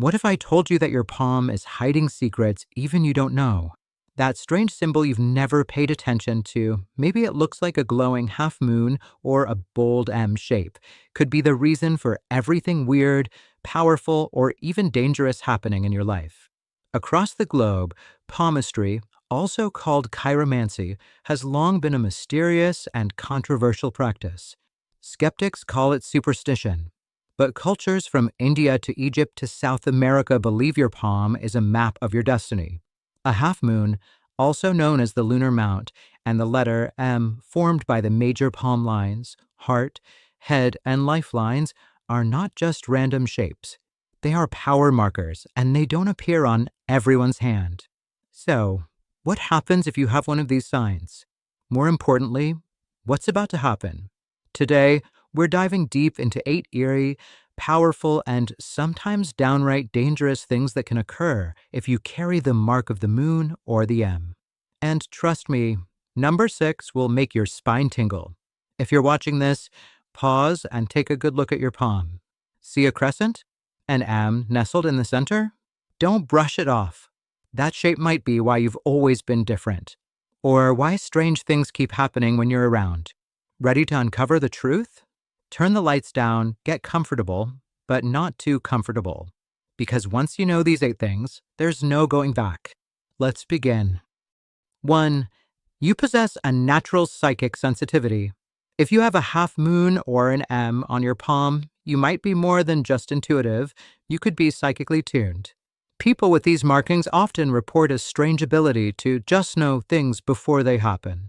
What if I told you that your palm is hiding secrets even you don't know? That strange symbol you've never paid attention to, maybe it looks like a glowing half moon or a bold M shape, could be the reason for everything weird, powerful, or even dangerous happening in your life. Across the globe, palmistry, also called chiromancy, has long been a mysterious and controversial practice. Skeptics call it superstition. But cultures from India to Egypt to South America believe your palm is a map of your destiny. A half moon, also known as the lunar mount, and the letter M formed by the major palm lines, heart, head, and life lines are not just random shapes. They are power markers, and they don't appear on everyone's hand. So, what happens if you have one of these signs? More importantly, what's about to happen? Today, we're diving deep into 8 eerie, powerful, and sometimes downright dangerous things that can occur if you carry the mark of the moon or the M. And trust me, number 6 will make your spine tingle. If you're watching this, pause and take a good look at your palm. See a crescent? An M nestled in the center? Don't brush it off. That shape might be why you've always been different, or why strange things keep happening when you're around. Ready to uncover the truth? Turn the lights down, get comfortable, but not too comfortable. Because once you know these 8 things, there's no going back. Let's begin. 1. You possess a natural psychic sensitivity. If you have a half moon or an M on your palm, you might be more than just intuitive. You could be psychically tuned. People with these markings often report a strange ability to just know things before they happen.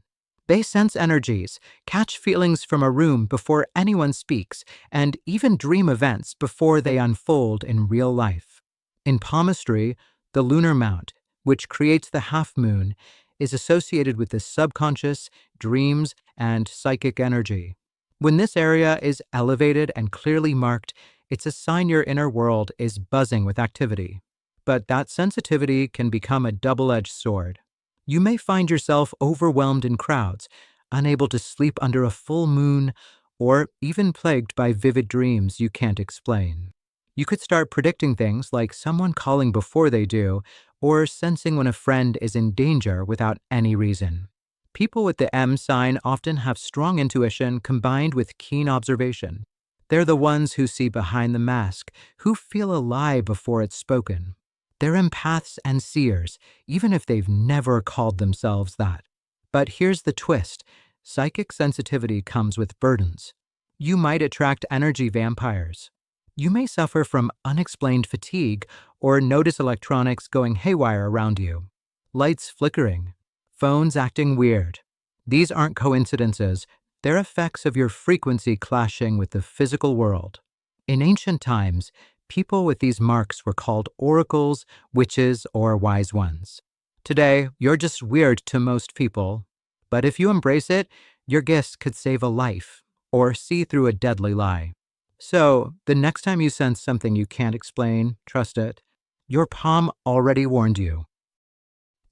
They sense energies, catch feelings from a room before anyone speaks, and even dream events before they unfold in real life. In palmistry, the lunar mount, which creates the half moon, is associated with the subconscious, dreams, and psychic energy. When this area is elevated and clearly marked, it's a sign your inner world is buzzing with activity. But that sensitivity can become a double-edged sword. You may find yourself overwhelmed in crowds, unable to sleep under a full moon, or even plagued by vivid dreams you can't explain. You could start predicting things like someone calling before they do, or sensing when a friend is in danger without any reason. People with the M sign often have strong intuition combined with keen observation. They're the ones who see behind the mask, who feel a lie before it's spoken. They're empaths and seers, even if they've never called themselves that. But here's the twist. Psychic sensitivity comes with burdens. You might attract energy vampires. You may suffer from unexplained fatigue or notice electronics going haywire around you. Lights flickering. Phones acting weird. These aren't coincidences. They're effects of your frequency clashing with the physical world. In ancient times, people with these marks were called oracles, witches, or wise ones. Today, you're just weird to most people. But if you embrace it, your gifts could save a life or see through a deadly lie. So, the next time you sense something you can't explain, trust it. Your palm already warned you.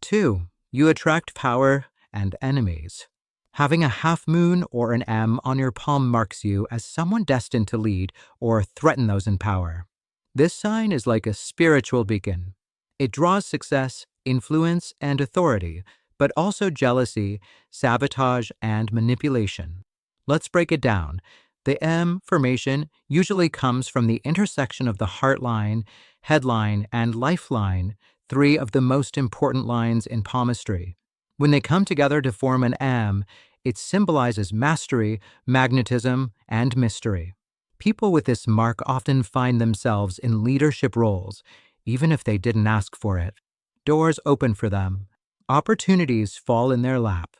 2. You attract power and enemies. Having a half moon or an M on your palm marks you as someone destined to lead or threaten those in power. This sign is like a spiritual beacon. It draws success, influence, and authority, but also jealousy, sabotage, and manipulation. Let's break it down. The M formation usually comes from the intersection of the heart line, head line, and life line, 3 of the most important lines in palmistry. When they come together to form an M, it symbolizes mastery, magnetism, and mystery. People with this mark often find themselves in leadership roles, even if they didn't ask for it. Doors open for them. Opportunities fall in their lap.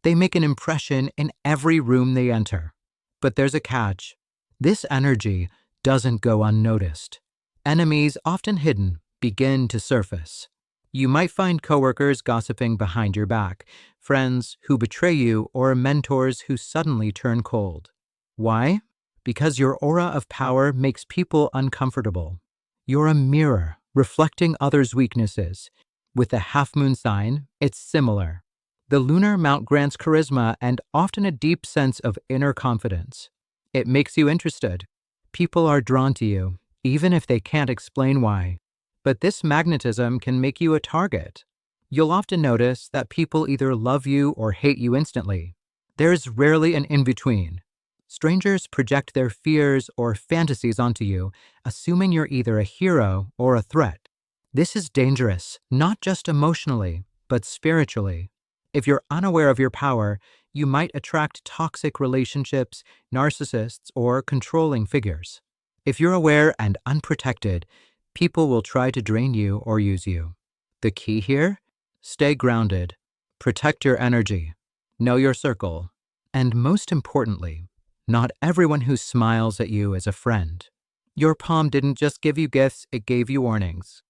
They make an impression in every room they enter. But there's a catch. This energy doesn't go unnoticed. Enemies, often hidden, begin to surface. You might find coworkers gossiping behind your back, friends who betray you, or mentors who suddenly turn cold. Why? Because your aura of power makes people uncomfortable. You're a mirror, reflecting others' weaknesses. With the half-moon sign, it's similar. The lunar mount grants charisma and often a deep sense of inner confidence. It makes you interested. People are drawn to you, even if they can't explain why. but this magnetism can make you a target. You'll often notice that people either love you or hate you instantly. There is rarely an in-between. Strangers project their fears or fantasies onto you, assuming you're either a hero or a threat. This is dangerous, not just emotionally, but spiritually. If you're unaware of your power, you might attract toxic relationships, narcissists, or controlling figures. If you're aware and unprotected, people will try to drain you or use you. The key here? Stay grounded. Protect your energy. Know your circle. And most importantly, not everyone who smiles at you is a friend. Your palm didn't just give you gifts, it gave you warnings.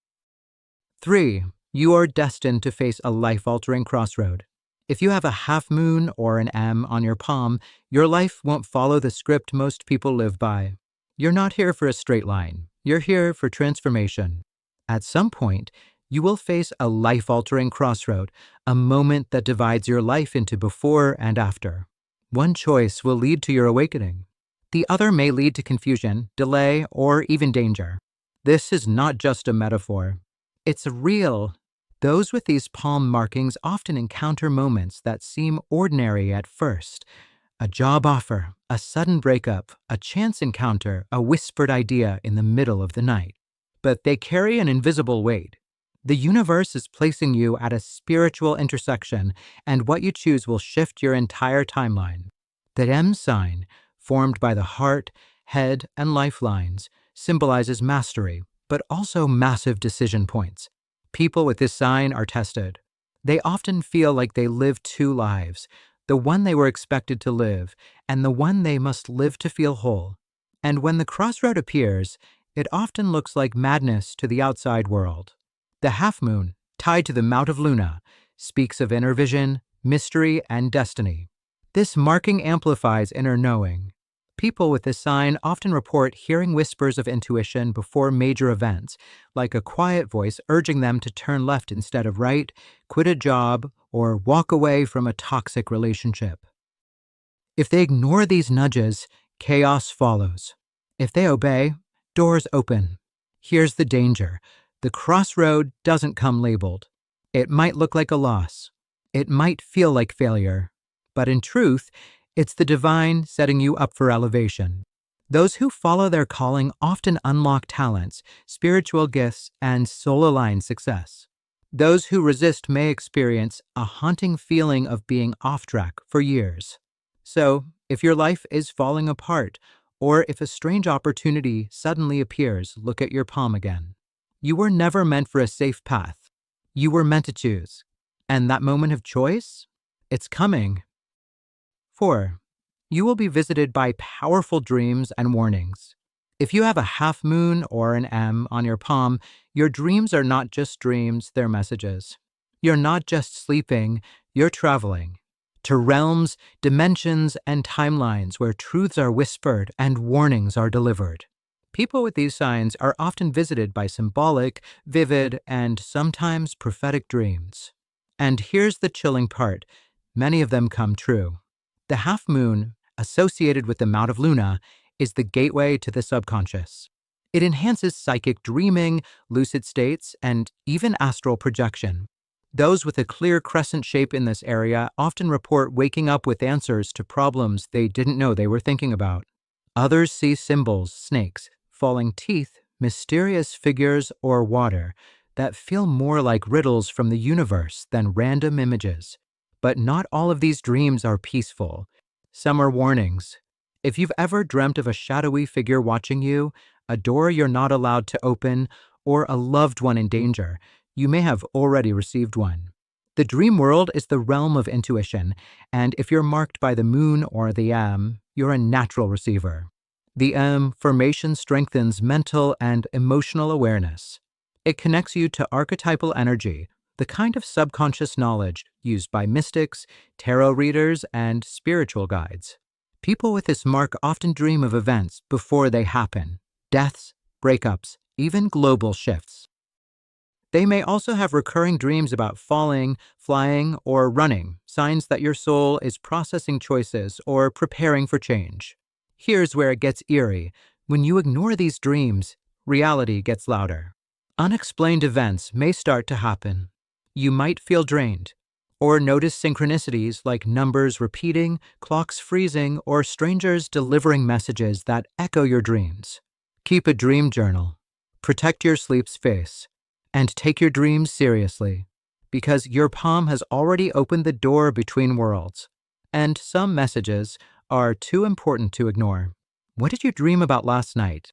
3. You are destined to face a life-altering crossroad. If you have a half moon or an M on your palm, your life won't follow the script most people live by. You're not here for a straight line. You're here for transformation. At some point, you will face a life-altering crossroad, a moment that divides your life into before and after. One choice will lead to your awakening. The other may lead to confusion, delay, or even danger. This is not just a metaphor. It's real. Those with these palm markings often encounter moments that seem ordinary at first. A job offer, a sudden breakup, a chance encounter, a whispered idea in the middle of the night. But they carry an invisible weight. The universe is placing you at a spiritual intersection, and what you choose will shift your entire timeline. The M sign, formed by the heart, head, and lifelines, symbolizes mastery, but also massive decision points. People with this sign are tested. They often feel like they live two lives, the one they were expected to live, and the one they must live to feel whole. And when the crossroad appears, it often looks like madness to the outside world. The half moon, tied to the Mount of Luna, speaks of inner vision, mystery, and destiny. This marking amplifies inner knowing. People with this sign often report hearing whispers of intuition before major events, like a quiet voice urging them to turn left instead of right, quit a job, or walk away from a toxic relationship. If they ignore these nudges, chaos follows. If they obey, doors open. Here's the danger. The crossroad doesn't come labeled. It might look like a loss. It might feel like failure. But in truth, it's the divine setting you up for elevation. Those who follow their calling often unlock talents, spiritual gifts, and soul-aligned success. Those who resist may experience a haunting feeling of being off track for years. So, if your life is falling apart, or if a strange opportunity suddenly appears, look at your palm again. You were never meant for a safe path. You were meant to choose. And that moment of choice? It's coming. 4. You will be visited by powerful dreams and warnings. If you have a half moon or an M on your palm, your dreams are not just dreams, they're messages. You're not just sleeping, you're traveling to realms, dimensions, and timelines where truths are whispered and warnings are delivered. People with these signs are often visited by symbolic, vivid, and sometimes prophetic dreams. And here's the chilling part. Many of them come true. The half moon, associated with the Mount of Luna, is the gateway to the subconscious. It enhances psychic dreaming, lucid states, and even astral projection. Those with a clear crescent shape in this area often report waking up with answers to problems they didn't know they were thinking about. Others see symbols, snakes, falling teeth, mysterious figures, or water that feel more like riddles from the universe than random images. But not all of these dreams are peaceful. Some are warnings. If you've ever dreamt of a shadowy figure watching you, a door you're not allowed to open, or a loved one in danger, you may have already received one. The dream world is the realm of intuition, and if you're marked by the moon or the M, you're a natural receiver. The M formation strengthens mental and emotional awareness. It connects you to archetypal energy, the kind of subconscious knowledge used by mystics, tarot readers, and spiritual guides. People with this mark often dream of events before they happen: deaths, breakups, even global shifts. They may also have recurring dreams about falling, flying, or running, signs that your soul is processing choices or preparing for change. Here's where it gets eerie. When you ignore these dreams, reality gets louder. Unexplained events may start to happen. You might feel drained, or notice synchronicities like numbers repeating, clocks freezing, or strangers delivering messages that echo your dreams. Keep a dream journal. Protect your sleep space. And take your dreams seriously, because your palm has already opened the door between worlds. And some messages are too important to ignore. What did you dream about last night?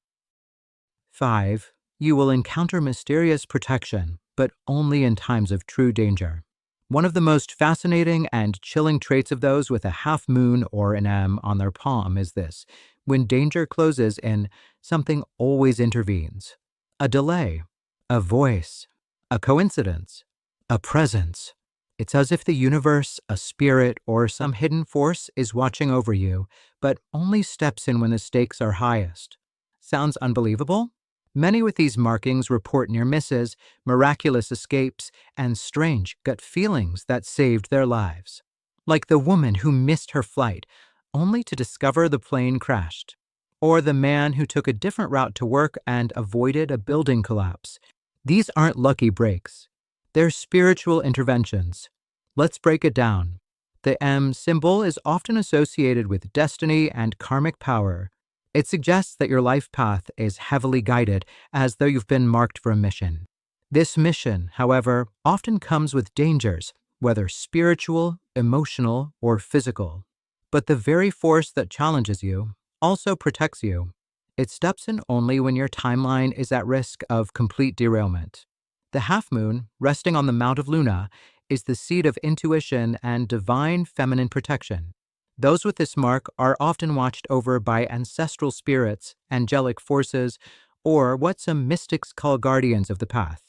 5. You will encounter mysterious protection, but only in times of true danger. One of the most fascinating and chilling traits of those with a half moon or an M on their palm is this: when danger closes in, something always intervenes. A delay, a voice, a coincidence, a presence. It's as if the universe, a spirit, or some hidden force is watching over you, but only steps in when the stakes are highest. Sounds unbelievable? Many with these markings report near misses, miraculous escapes, and strange gut feelings that saved their lives. Like the woman who missed her flight, only to discover the plane crashed. Or the man who took a different route to work and avoided a building collapse. These aren't lucky breaks. They're spiritual interventions. Let's break it down. The M symbol is often associated with destiny and karmic power. It suggests that your life path is heavily guided, as though you've been marked for a mission. This mission, however, often comes with dangers, whether spiritual, emotional, or physical. But the very force that challenges you also protects you. It steps in only when your timeline is at risk of complete derailment. The half moon, resting on the Mount of Luna, is the seat of intuition and divine feminine protection. Those with this mark are often watched over by ancestral spirits, angelic forces, or what some mystics call guardians of the path.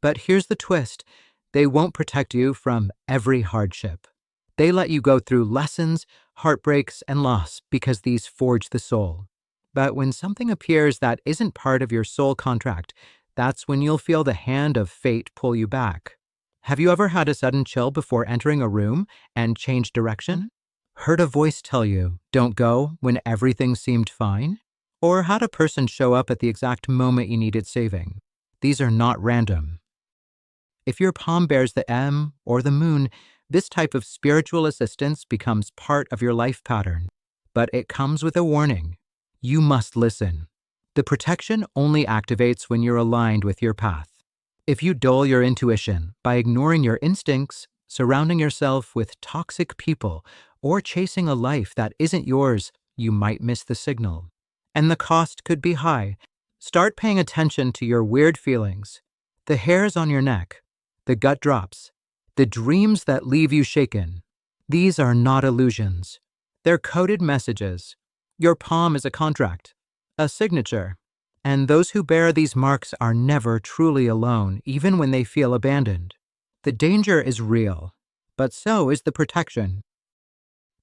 But here's the twist: they won't protect you from every hardship. They let you go through lessons, heartbreaks, and loss because these forge the soul. But when something appears that isn't part of your soul contract, that's when you'll feel the hand of fate pull you back. Have you ever had a sudden chill before entering a room and changed direction? Heard a voice tell you, "Don't go," when everything seemed fine? Or had a person show up at the exact moment you needed saving? These are not random. If your palm bears the M or the moon, this type of spiritual assistance becomes part of your life pattern. But it comes with a warning. You must listen. The protection only activates when you're aligned with your path. If you dull your intuition by ignoring your instincts, surrounding yourself with toxic people, or chasing a life that isn't yours, you might miss the signal. And the cost could be high. Start paying attention to your weird feelings, the hairs on your neck, the gut drops, the dreams that leave you shaken. These are not illusions. They're coded messages. Your palm is a contract, a signature. And those who bear these marks are never truly alone, even when they feel abandoned. The danger is real, but so is the protection.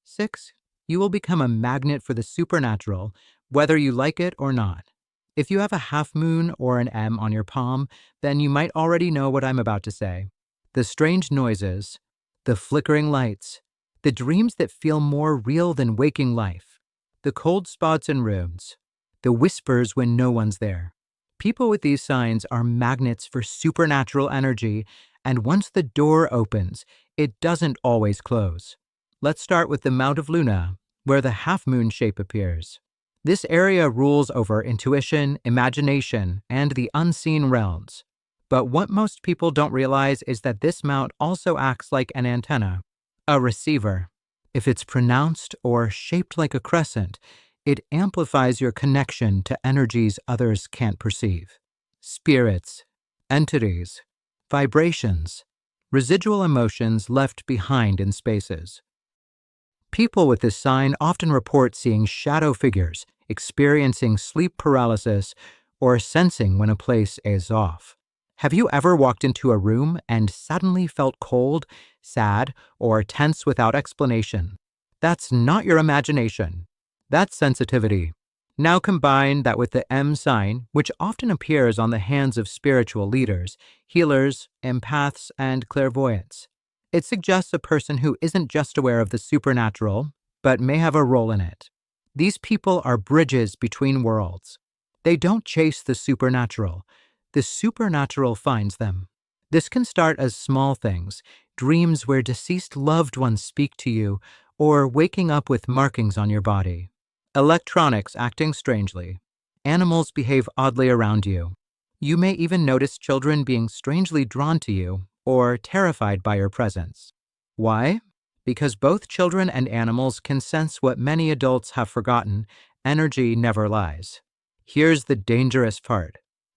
6. You will become a magnet for the supernatural, whether you like it or not. If you have a half moon or an M on your palm, then you might already know what I'm about to say. The strange noises, the flickering lights, the dreams that feel more real than waking life, the cold spots in rooms, the whispers when no one's there. People with these signs are magnets for supernatural energy, and once the door opens, it doesn't always close. Let's start with the Mount of Luna, where the half-moon shape appears. This area rules over intuition, imagination, and the unseen realms. But what most people don't realize is that this mount also acts like an antenna, a receiver. If it's pronounced or shaped like a crescent, it amplifies your connection to energies others can't perceive. Spirits, entities, vibrations, residual emotions left behind in spaces. People with this sign often report seeing shadow figures, experiencing sleep paralysis, or sensing when a place is off. Have you ever walked into a room and suddenly felt cold, sad, or tense without explanation? That's not your imagination. That's sensitivity. Now combine that with the M sign, which often appears on the hands of spiritual leaders, healers, empaths, and clairvoyants. It suggests a person who isn't just aware of the supernatural, but may have a role in it. These people are bridges between worlds. They don't chase the supernatural. the supernatural finds them. This can start as small things, dreams where deceased loved ones speak to you, or waking up with markings on your body. Electronics acting strangely. Animals behave oddly around you. You may even notice children being strangely drawn to you or terrified by your presence. Why? Because both children and animals can sense what many adults have forgotten: energy never lies. Here's the dangerous part.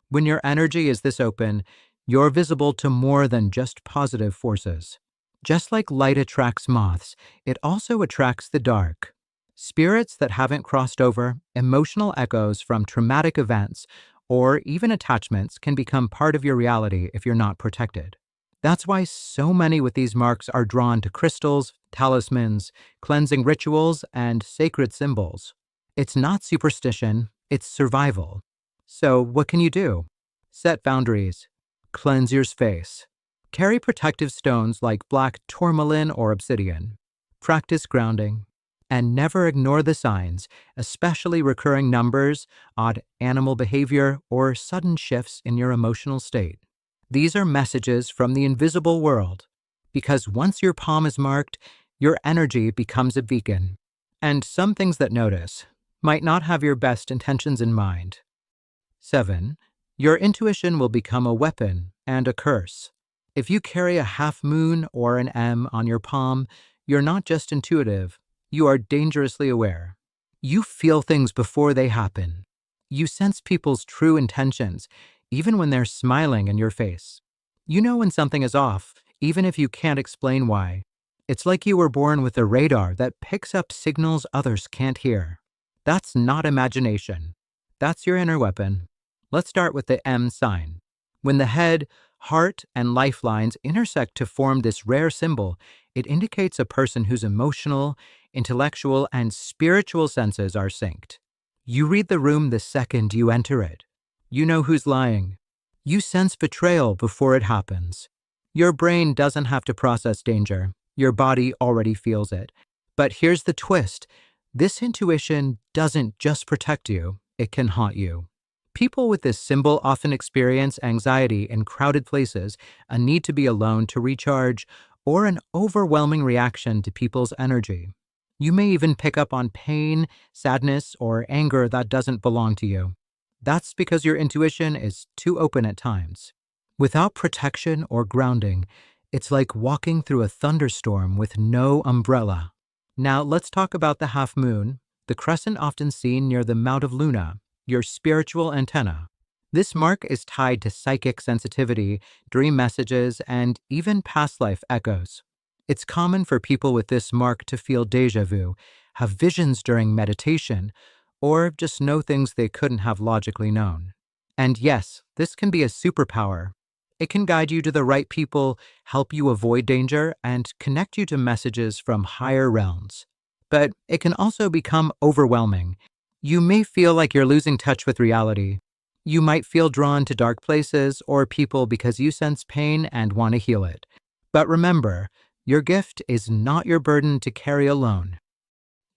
When your energy is this open, you're visible to more than just positive forces. Just like light attracts moths, it also attracts the dark. Spirits that haven't crossed over, emotional echoes from traumatic events, or even attachments can become part of your reality if you're not protected. That's why so many with these marks are drawn to crystals, talismans, cleansing rituals, and sacred symbols. It's not superstition, it's survival. So what can you do? Set boundaries. Cleanse your space. Carry protective stones like black tourmaline or obsidian. Practice grounding. And never ignore the signs, especially recurring numbers, odd animal behavior, or sudden shifts in your emotional state. These are messages from the invisible world, because once your palm is marked, your energy becomes a beacon. And some things that notice might not have your best intentions in mind. 7. Your intuition will become a weapon and a curse. If you carry a half moon or an M on your palm, you're not just intuitive, you are dangerously aware. You feel things before they happen. You sense people's true intentions, even when they're smiling in your face. You know when something is off, even if you can't explain why. It's like you were born with a radar that picks up signals others can't hear. That's not imagination. That's your inner weapon. Let's start with the M sign. When the head, heart, and lifelines intersect to form this rare symbol, it indicates a person whose emotional, intellectual, and spiritual senses are synced. You read the room the second you enter it. You know who's lying. You sense betrayal before it happens. Your brain doesn't have to process danger. Your body already feels it. But here's the twist. This intuition doesn't just protect you, it can haunt you. People with this symbol often experience anxiety in crowded places, a need to be alone to recharge, or an overwhelming reaction to people's energy. You may even pick up on pain, sadness, or anger that doesn't belong to you. That's because your intuition is too open at times. Without protection or grounding, it's like walking through a thunderstorm with no umbrella. Now let's talk about the half moon, the crescent often seen near the mouth of Luna, your spiritual antenna. This mark is tied to psychic sensitivity, dream messages, and even past life echoes. It's common for people with this mark to feel déjà vu, have visions during meditation, or just know things they couldn't have logically known. And yes, this can be a superpower. It can guide you to the right people, help you avoid danger, and connect you to messages from higher realms. But it can also become overwhelming. You may feel like you're losing touch with reality. You might feel drawn to dark places or people because you sense pain and want to heal it. But remember, your gift is not your burden to carry alone.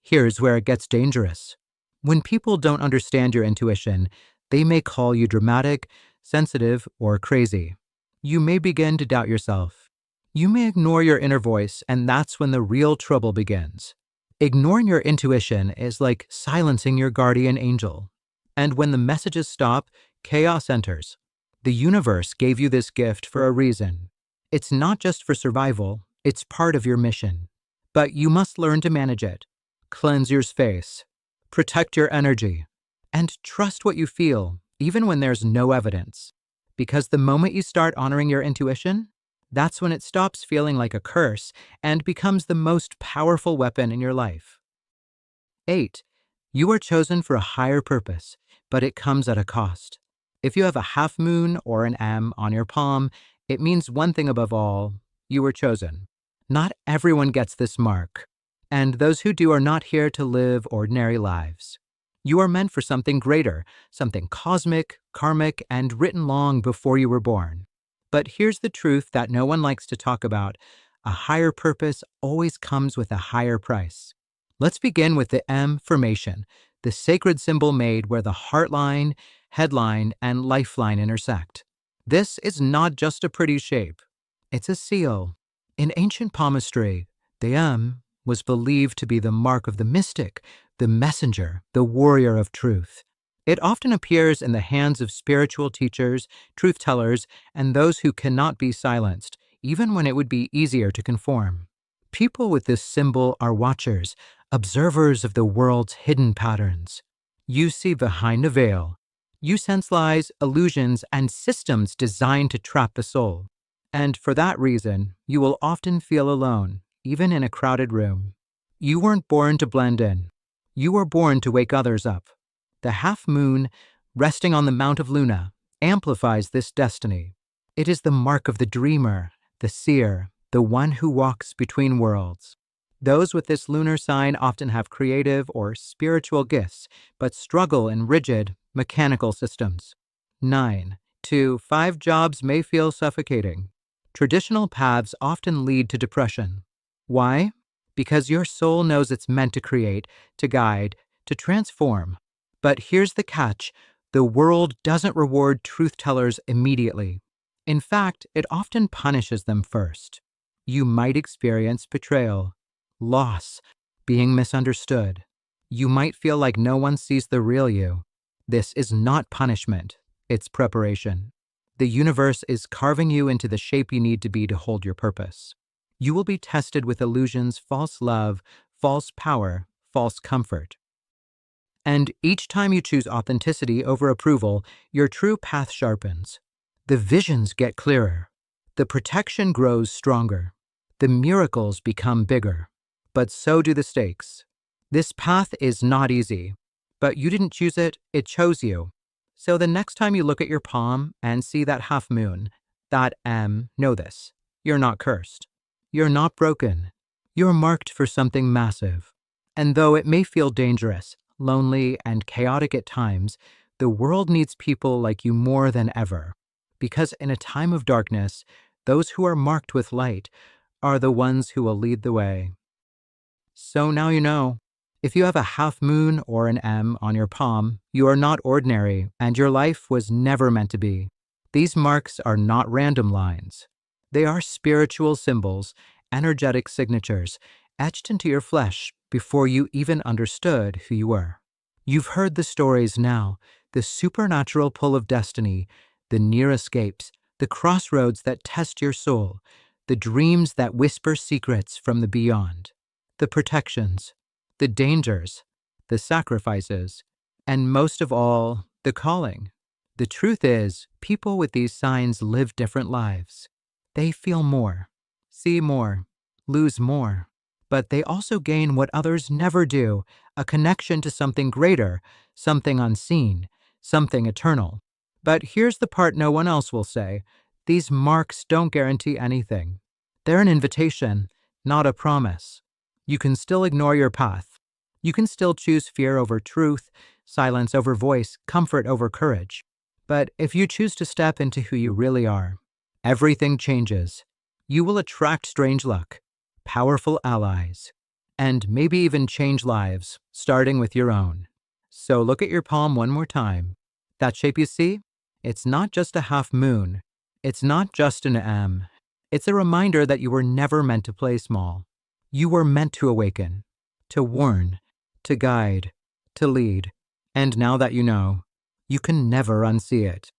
Here's where it gets dangerous. When people don't understand your intuition, they may call you dramatic, sensitive, or crazy. You may begin to doubt yourself. You may ignore your inner voice, and that's when the real trouble begins. Ignoring your intuition is like silencing your guardian angel. And when the messages stop, chaos enters. The universe gave you this gift for a reason. It's not just for survival, it's part of your mission. But you must learn to manage it. Cleanse your space. Protect your energy. And trust what you feel, even when there's no evidence. Because the moment you start honoring your intuition, that's when it stops feeling like a curse and becomes the most powerful weapon in your life. 8. You are chosen for a higher purpose, but it comes at a cost. If you have a half moon or an M on your palm, it means one thing above all: you were chosen. Not everyone gets this mark, and those who do are not here to live ordinary lives. You are meant for something greater, something cosmic, karmic, and written long before you were born. But here's the truth that no one likes to talk about. A higher purpose always comes with a higher price. Let's begin with the M formation, the sacred symbol made where the heart line, head line, and lifeline intersect. This is not just a pretty shape. It's a seal. In ancient palmistry, the M was believed to be the mark of the mystic, the messenger, the warrior of truth. It often appears in the hands of spiritual teachers, truth tellers, and those who cannot be silenced, even when it would be easier to conform. People with this symbol are watchers, observers of the world's hidden patterns. You see behind a veil. You sense lies, illusions, and systems designed to trap the soul. And for that reason, you will often feel alone, even in a crowded room. You weren't born to blend in. You were born to wake others up. The half moon, resting on the Mount of Luna, amplifies this destiny. It is the mark of the dreamer, the seer, the one who walks between worlds. Those with this lunar sign often have creative or spiritual gifts, but struggle in rigid, mechanical systems. 9. 5 jobs may feel suffocating. Traditional paths often lead to depression. Why? Because your soul knows it's meant to create, to guide, to transform. But here's the catch: the world doesn't reward truth tellers immediately. In fact, it often punishes them first. You might experience betrayal, loss, being misunderstood. You might feel like no one sees the real you. This is not punishment, it's preparation. The universe is carving you into the shape you need to be to hold your purpose. You will be tested with illusions, false love, false power, false comfort. And each time you choose authenticity over approval, your true path sharpens. The visions get clearer. The protection grows stronger. The miracles become bigger. But so do the stakes. This path is not easy, but you didn't choose it, it chose you. So the next time you look at your palm and see that half moon, that M, know this: you're not cursed. You're not broken. You're marked for something massive. And though it may feel dangerous, lonely, and chaotic at times, the world needs people like you more than ever. Because in a time of darkness, those who are marked with light are the ones who will lead the way. So now you know. If you have a half moon or an M on your palm, you are not ordinary, and your life was never meant to be. These marks are not random lines. They are spiritual symbols, energetic signatures, etched into your flesh before you even understood who you were. You've heard the stories now, the supernatural pull of destiny, the near escapes, the crossroads that test your soul, the dreams that whisper secrets from the beyond, the protections, the dangers, the sacrifices, and most of all, the calling. The truth is, people with these signs live different lives. They feel more, see more, lose more, but they also gain what others never do: a connection to something greater, something unseen, something eternal. But here's the part no one else will say: these marks don't guarantee anything. They're an invitation, not a promise. You can still ignore your path. You can still choose fear over truth, silence over voice, comfort over courage. But if you choose to step into who you really are, everything changes. You will attract strange luck, powerful allies, and maybe even change lives, starting with your own. So look at your palm one more time. That shape you see? It's not just a half moon. It's not just an M. It's a reminder that you were never meant to play small. You were meant to awaken, to warn, to guide, to lead. And now that you know, you can never unsee it.